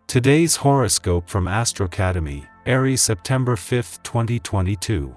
Today's horoscope from Astrocademy, Aries, September 5, 2022.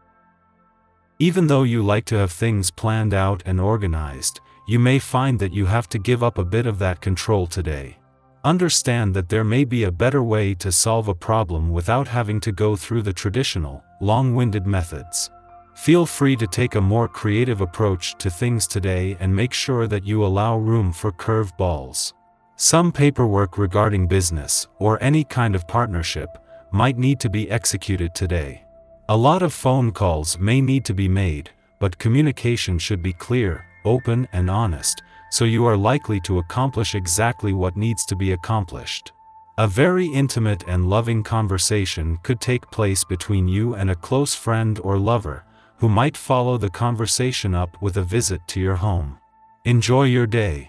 Even though you like to have things planned out and organized, you may find that you have to give up a bit of that control today. Understand that there may be a better way to solve a problem without having to go through the traditional, long-winded methods. Feel free to take a more creative approach to things today and make sure that you allow room for curved balls. Some paperwork regarding business, or any kind of partnership, might need to be executed today. A lot of phone calls may need to be made, but communication should be clear, open and honest, so you are likely to accomplish exactly what needs to be accomplished. A very intimate and loving conversation could take place between you and a close friend or lover, who might follow the conversation up with a visit to your home. Enjoy your day.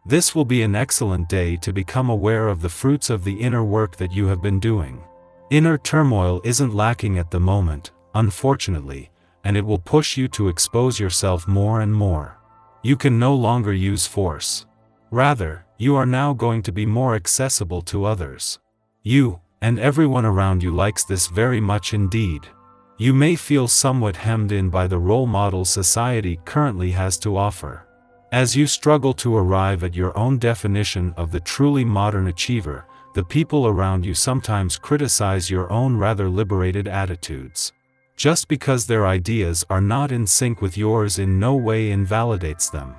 This will be an excellent day to become aware of the fruits of the inner work that you have been doing. Inner turmoil isn't lacking at the moment, unfortunately, and it will push you to expose yourself more and more. You can no longer use force. Rather, you are now going to be more accessible to others. You, and everyone around you likes this very much indeed. You may feel somewhat hemmed in by the role models society currently has to offer. As you struggle to arrive at your own definition of the truly modern achiever, the people around you sometimes criticize your own rather liberated attitudes. Just because their ideas are not in sync with yours in no way invalidates them.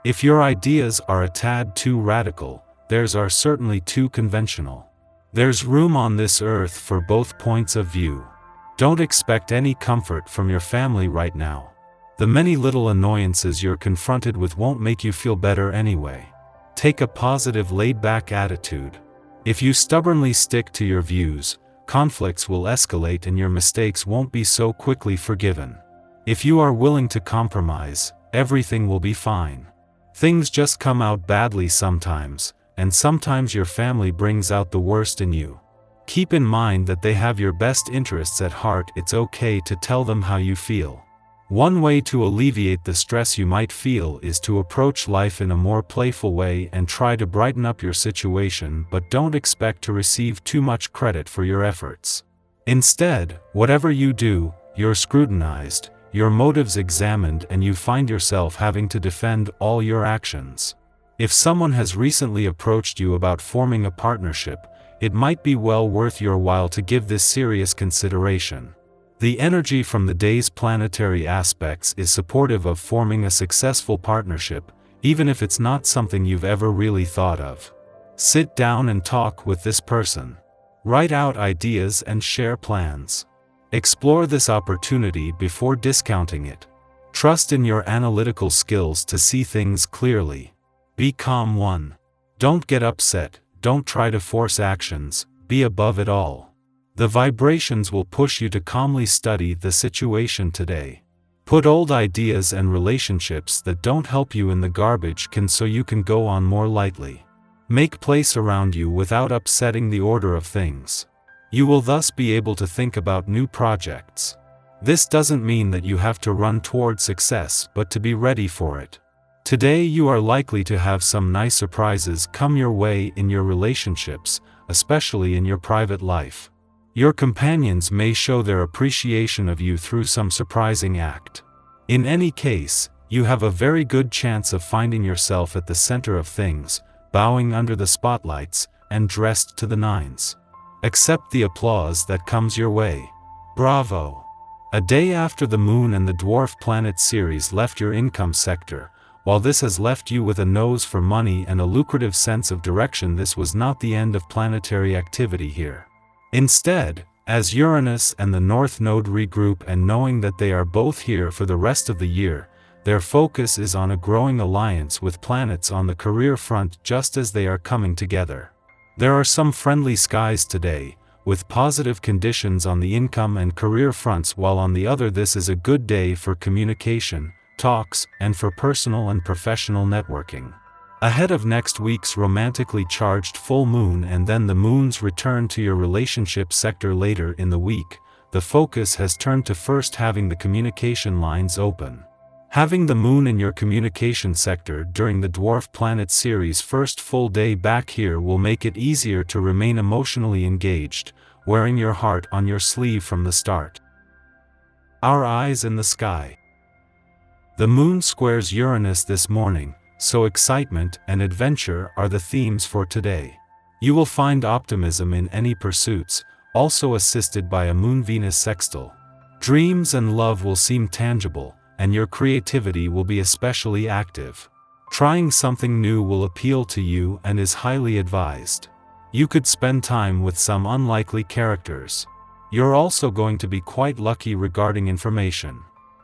If your ideas are a tad too radical, theirs are certainly too conventional. There's room on this earth for both points of view. Don't expect any comfort from your family right now. The many little annoyances you're confronted with won't make you feel better anyway. Take a positive, laid-back attitude. If you stubbornly stick to your views, conflicts will escalate and your mistakes won't be so quickly forgiven. If you are willing to compromise, everything will be fine. Things just come out badly sometimes, and sometimes your family brings out the worst in you. Keep in mind that they have your best interests at heart. It's okay to tell them how you feel. One way to alleviate the stress you might feel is to approach life in a more playful way and try to brighten up your situation, but don't expect to receive too much credit for your efforts. Instead, whatever you do, you're scrutinized, your motives examined, and you find yourself having to defend all your actions. If someone has recently approached you about forming a partnership, it might be well worth your while to give this serious consideration. The energy from the day's planetary aspects is supportive of forming a successful partnership, even if it's not something you've ever really thought of. Sit down and talk with this person. Write out ideas and share plans. Explore this opportunity before discounting it. Trust in your analytical skills to see things clearly. Be calm. Don't get upset, don't try to force actions, be above it all. The vibrations will push you to calmly study the situation today. Put old ideas and relationships that don't help you in the garbage can so you can go on more lightly. Make place around you without upsetting the order of things. You will thus be able to think about new projects. This doesn't mean that you have to run toward success, but to be ready for it. Today you are likely to have some nice surprises come your way in your relationships, especially in your private life. Your companions may show their appreciation of you through some surprising act. In any case, you have a very good chance of finding yourself at the center of things, bowing under the spotlights, and dressed to the nines. Accept the applause that comes your way. Bravo! A day after the Moon and the Dwarf Planet series left your income sector, while this has left you with a nose for money and a lucrative sense of direction, this was not the end of planetary activity here. Instead, as Uranus and the North Node regroup, and knowing that they are both here for the rest of the year, their focus is on a growing alliance with planets on the career front just as they are coming together. There are some friendly skies today, with positive conditions on the income and career fronts, while on the other this is a good day for communication, talks, and for personal and professional networking. Ahead of next week's romantically charged full moon and then the moon's return to your relationship sector later in the week, the focus has turned to first having the communication lines open. Having the moon in your communication sector during the dwarf planet series' first full day back here will make it easier to remain emotionally engaged, wearing your heart on your sleeve from the start. Our eyes in the sky. The moon squares Uranus this morning, so excitement and adventure are the themes for today. You will find optimism in any pursuits, also assisted by a moon-Venus sextile. Dreams and love will seem tangible, and your creativity will be especially active. Trying something new will appeal to you and is highly advised. You could spend time with some unlikely characters. You're also going to be quite lucky regarding information.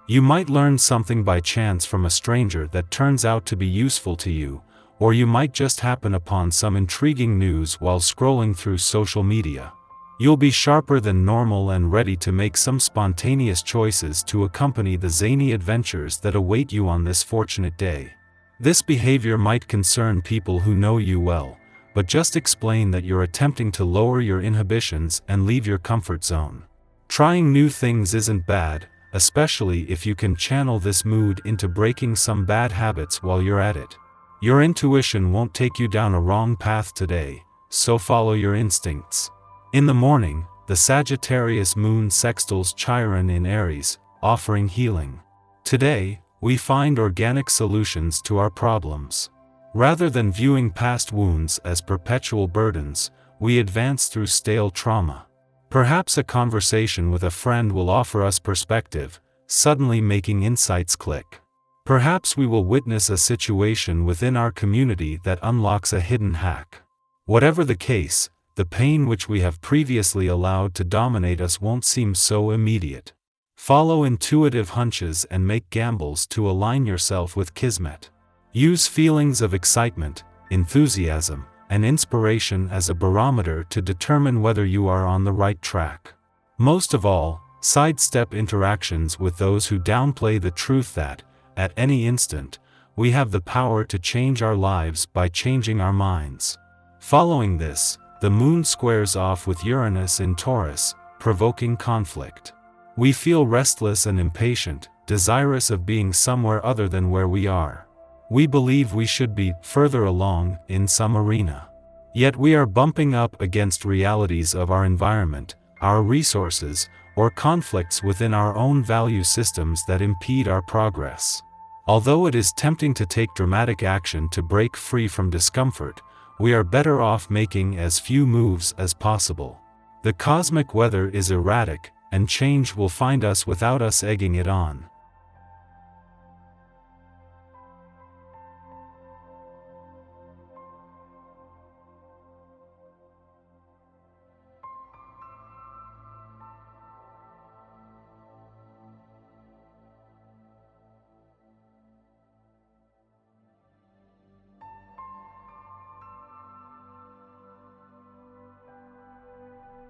You might learn something by chance from a stranger that turns out to be useful to you, or you might just happen upon some intriguing news while scrolling through social media. You'll be sharper than normal and ready to make some spontaneous choices to accompany the zany adventures that await you on this fortunate day. This behavior might concern people who know you well, but just explain that you're attempting to lower your inhibitions and leave your comfort zone. Trying new things isn't bad, especially if you can channel this mood into breaking some bad habits while you're at it. Your intuition won't take you down a wrong path today, so follow your instincts. In the morning, the Sagittarius moon sextiles Chiron in Aries, offering healing. Today, we find organic solutions to our problems. Rather than viewing past wounds as perpetual burdens, we advance through stale trauma. Perhaps a conversation with a friend will offer us perspective, suddenly making insights click. Perhaps we will witness a situation within our community that unlocks a hidden hack. Whatever the case, the pain which we have previously allowed to dominate us won't seem so immediate. Follow intuitive hunches and make gambles to align yourself with Kismet. Use feelings of excitement, enthusiasm, and inspiration as a barometer to determine whether you are on the right track. Most of all, sidestep interactions with those who downplay the truth that, at any instant, we have the power to change our lives by changing our minds. Following this, the moon squares off with Uranus in Taurus, provoking conflict. We feel restless and impatient, desirous of being somewhere other than where we are. We believe we should be further along in some arena. Yet we are bumping up against realities of our environment, our resources, or conflicts within our own value systems that impede our progress. Although it is tempting to take dramatic action to break free from discomfort, we are better off making as few moves as possible. The cosmic weather is erratic, and change will find us without us egging it on.